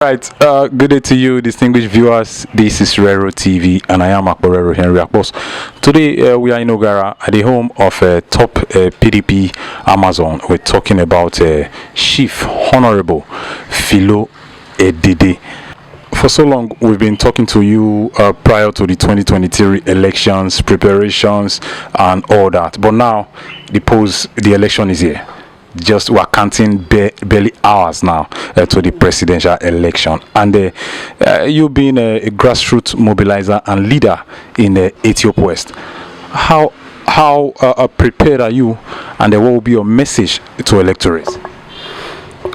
Right, good day to you, distinguished viewers. This is Rero TV, and I am Rero Henry Akbos. Today, we are in Ogara at the home of top PDP Amazon. We're talking about Chief Honorable Philo Ededey. For so long, we've been talking to you prior to the 2023 elections, preparations, and all that. But now, the election is here. Just we're counting barely hours now to the presidential election, and you being a grassroots mobilizer and leader in Ethiopia West, how prepared are you, and what will be your message to electorates?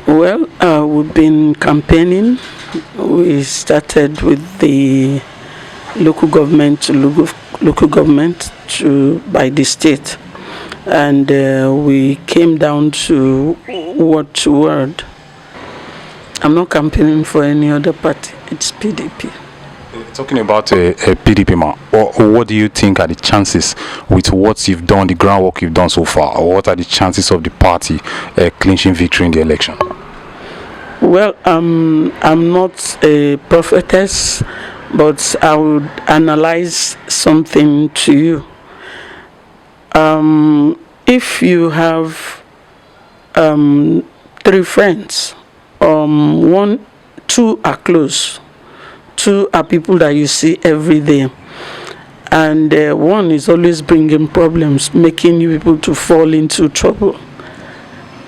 Well, we've been campaigning. We started with the local government by the state. And we came down to word. I'm not campaigning for any other party. It's PDP. Talking about a PDP, man, what do you think are the chances with what you've done, the groundwork you've done so far? Or what are the chances of the party clinching victory in the election? Well, I'm not a prophetess, but I would analyze something to you. If you have 3 friends, two are close, 2 are people that you see every day, and one is always bringing problems, making you people to fall into trouble,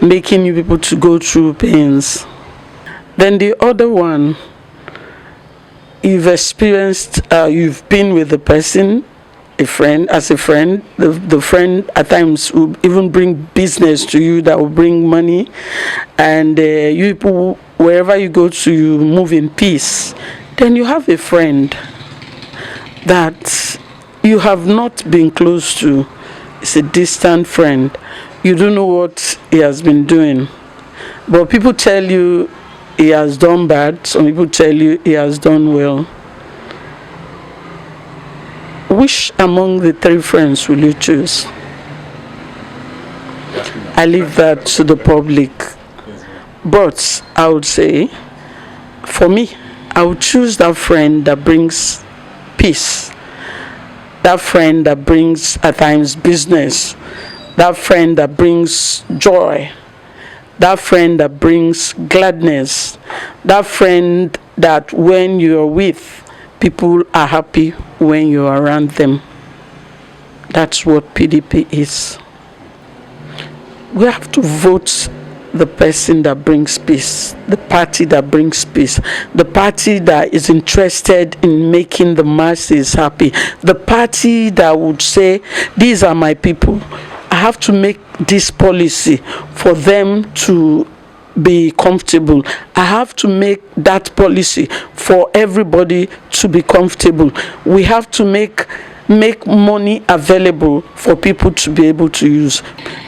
making you people to go through pains. Then the other one, you've experienced, you've been with the person, the friend, the friend at times will even bring business to you that will bring money, and you people, wherever you go to, you move in peace. Then you have a friend that you have not been close to. It's a distant friend. You don't know what he has been doing, but people tell you he has done bad. Some people tell you he has done well. Which among the 3 friends will you choose? I leave that to the public. But I would say, for me, I would choose that friend that brings peace. That friend that brings, at times, business. That friend that brings joy. That friend that brings gladness. That friend that when you're with, people are happy when you're around them. That's what PDP is. We have to vote the person that brings peace, the party that brings peace, the party that is interested in making the masses happy, the party that would say, these are my people. I have to make this policy for them to be comfortable. I have to make that policy for everybody to be comfortable. We have to make money available for people to be able to use.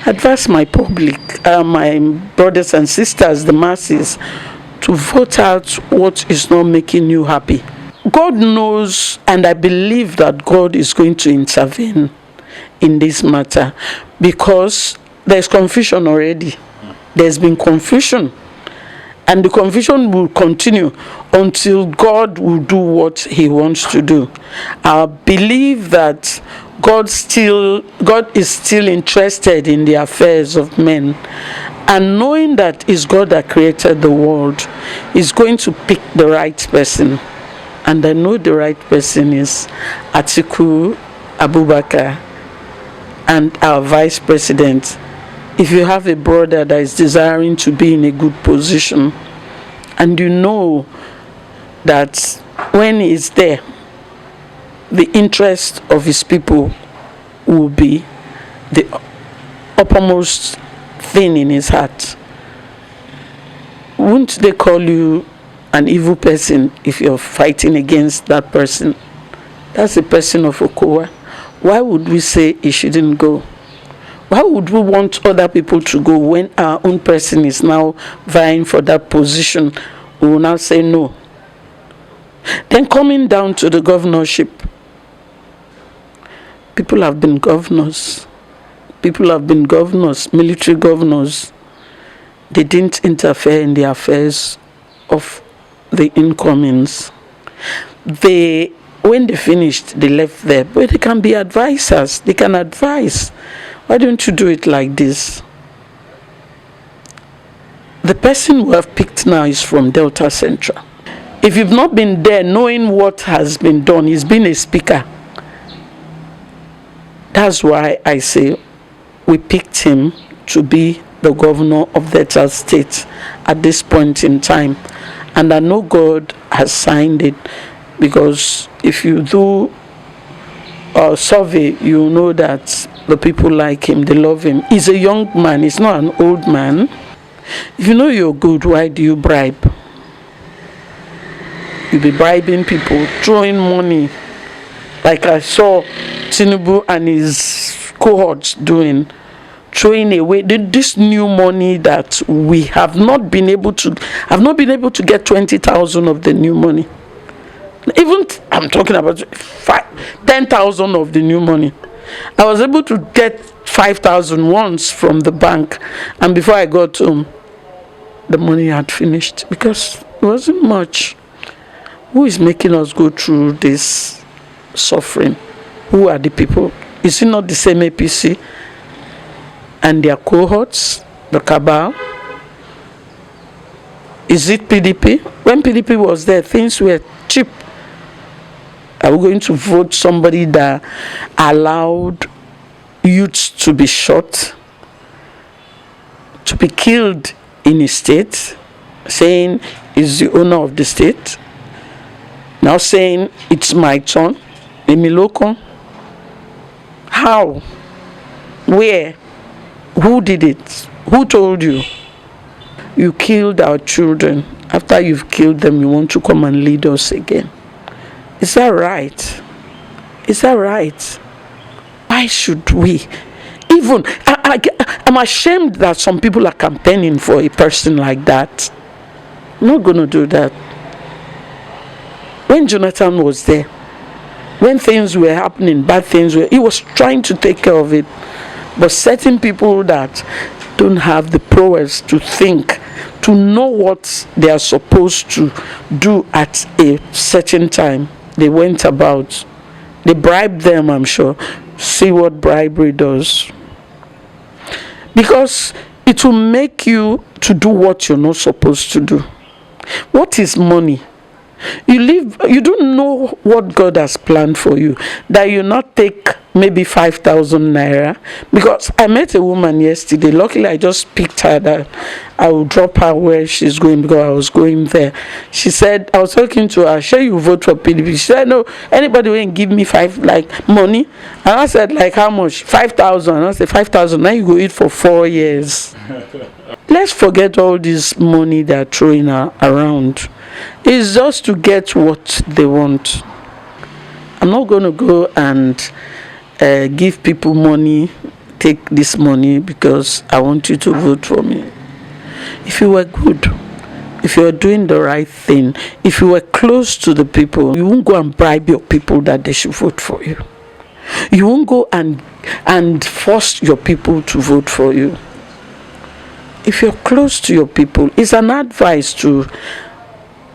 Advise my public, my brothers and sisters, the masses, to vote out what is not making you happy. God knows, and I believe that God is going to intervene in this matter, because there's confusion already. There's been confusion, and the confusion will continue until God will do what he wants to do. I believe that God is still interested in the affairs of men, and knowing that it's God that created the world, is going to pick the right person. And I know the right person is Atiku Abubakar and our vice president. If you have a brother that is desiring to be in a good position, and you know that when he is there, the interest of his people will be the uppermost thing in his heart, won't they call you an evil person if you're fighting against that person? That's a person of Okowa. Why would we say he shouldn't go? Why would we want other people to go when our own person is now vying for that position? We will now say no. Then coming down to the governorship, people have been governors. People have been governors, military governors. They didn't interfere in the affairs of the incomings. When they finished, they left there. But they can be advisors. They can advise. Why don't you do it like this? The person we have picked now is from Delta Central. If you've not been there knowing what has been done, he's been a speaker. That's why I say we picked him to be the governor of Delta State at this point in time. And I know God has signed it, because if you do a survey, you know that the people like him, they love him. He's a young man, he's not an old man. If you know you're good, why do you bribe? You'll be bribing people, throwing money, like I saw Tinubu and his cohorts doing, throwing away this new money that we have not been able to. I've not been able to get 20,000 of the new money. Even I'm talking about 10,000 of the new money. I was able to get 5,000 once from the bank, and before I got home, the money had finished because it wasn't much. Who is making us go through this suffering? Who are the people? Is it not the same APC and their cohorts, the cabal? Is it PDP? When PDP was there, things were cheap. Are we going to vote somebody that allowed youths to be shot, to be killed in his state, saying he's the owner of the state, now saying it's my turn? Emiloko? How? Where? Who did it? Who told you? You killed our children. After you've killed them, you want to come and lead us again. Is that right? Is that right? Why should we? Even, I'm ashamed that some people are campaigning for a person like that. I'm not going to do that. When Jonathan was there, when things were happening, bad things were, he was trying to take care of it. But certain people that don't have the prowess to think, to know what they are supposed to do at a certain time, they went about. They bribed them, I'm sure. See what bribery does. Because it will make you to do what you're not supposed to do. What is money? You don't know what God has planned for you, that you not take maybe 5,000 naira. Because I met a woman yesterday, luckily I just picked her that I will drop her where she's going, because I was going there. She said, I was talking to her, sure you vote for PDP? She said, no, anybody will give me money. And I said, like how much? 5,000. And I said, 5,000, now you go eat for 4 years. Let's forget all this money they're throwing around. It's just to get what they want. I'm not going to go and give people money, take this money because I want you to vote for me. If you were good, if you were doing the right thing, if you were close to the people, you won't go and bribe your people that they should vote for you. You won't go and force your people to vote for you. If you're close to your people, it's an advice to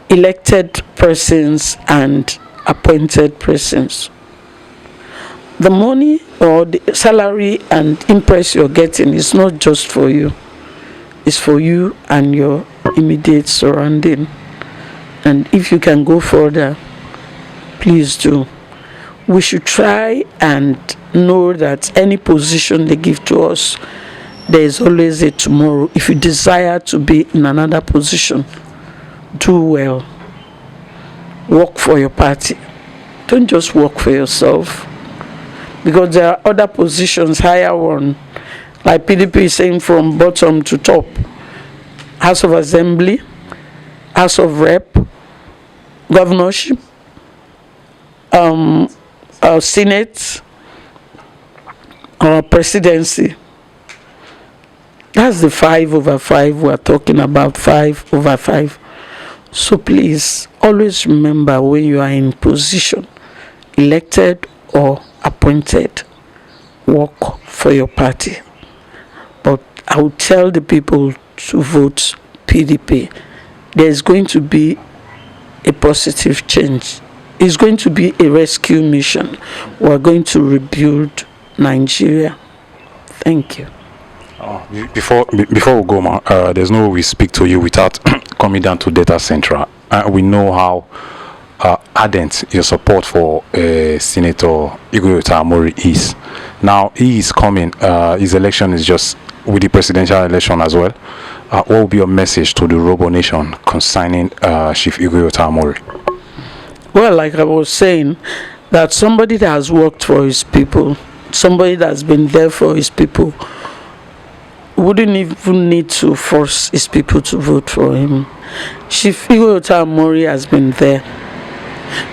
elected persons and appointed persons. The money or the salary and impress you're getting is not just for you. It's for you and your immediate surrounding. And if you can go further, please do. We should try and know that any position they give to us, there is always a tomorrow. If you desire to be in another position, do well. Work for your party. Don't just work for yourself. Because there are other positions, higher one. Like PDP is saying from bottom to top. House of Assembly, House of Rep, governorship, Senate, presidency. That's the 5/5 we're talking about, 5/5. So please, always remember when you are in position, elected or appointed, work for your party. But I will tell the people to vote PDP. There's going to be a positive change. It's going to be a rescue mission. We're going to rebuild Nigeria. Thank you. Before we go, ma, there's no way we speak to you without coming down to Delta Central. We know how ardent your support for Senator Amori is. Now he is coming. His election is just with the presidential election as well. What will be your message to the Urhobo nation concerning Chief Amori? Well, like I was saying, that somebody that has worked for his people, somebody that's been there for his people, wouldn't even need to force his people to vote for him. Chief Amori has been there.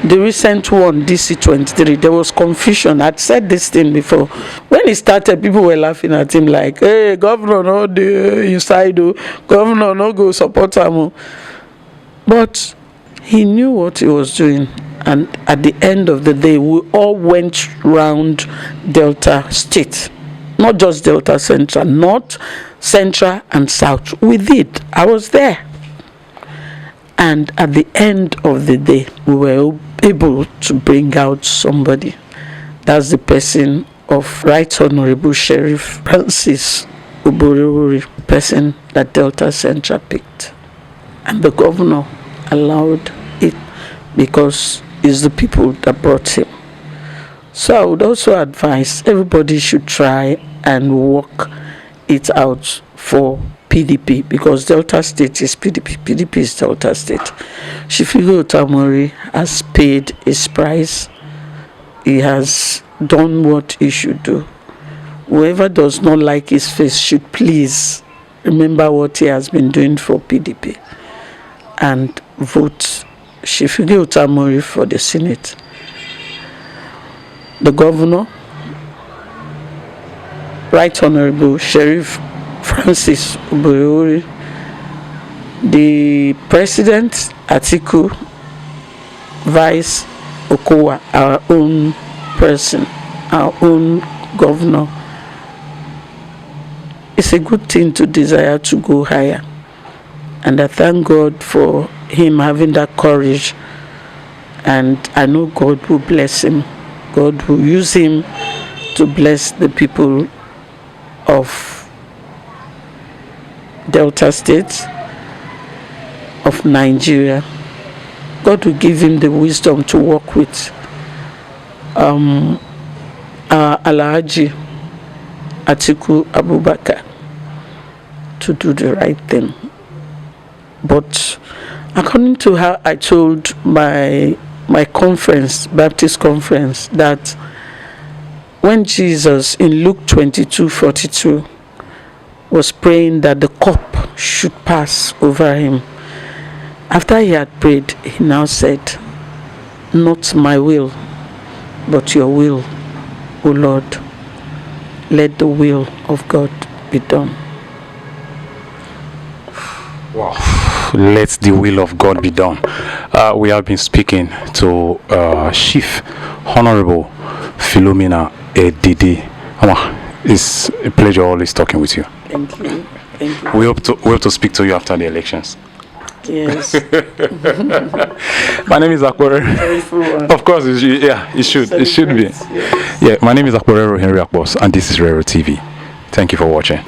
The recent one, DC23, there was confusion. I'd said this thing before. When he started, people were laughing at him like, hey, governor, no, the inside, governor, no, go support him. But he knew what he was doing. And at the end of the day, we all went round Delta State. Not just Delta Central, North, Central, and South. We did. I was there. And at the end of the day, we were able to bring out somebody. That's the person of Right Honorable Sheriff Francis Uborewuri, person that Delta Central picked. And the governor allowed it because it's the people that brought him. So I would also advise everybody should try and work it out for PDP, because Delta State is PDP. PDP is Delta State. Chief Amori has paid his price. He has done what he should do. Whoever does not like his face should please remember what he has been doing for PDP and vote Chief Amori for the Senate. The governor, Right Honorable Sheriff Francis Uborewuri, the President Atiku, Vice Okowa, our own person, our own governor. It's a good thing to desire to go higher. And I thank God for him having that courage. And I know God will bless him. God will use him to bless the people of Delta State, of Nigeria. God will give him the wisdom to work with Alhaji Atiku Abubakar to do the right thing. But according to how I told my conference, Baptist conference, that when Jesus in Luke 22:42 was praying that the cup should pass over him, after he had prayed, he now said, not my will, but your will, O Lord. Let the will of God be done. Wow. Let the will of God be done. We have been speaking to Chief Honorable Philo Ededey. It's a pleasure always talking with you. Thank you. Thank you. We hope to speak to you after the elections. Yes. My name is Akbore. Of course, it should be. Yeah, my name is Akbore Urhobos, and this is Rero TV. Thank you for watching.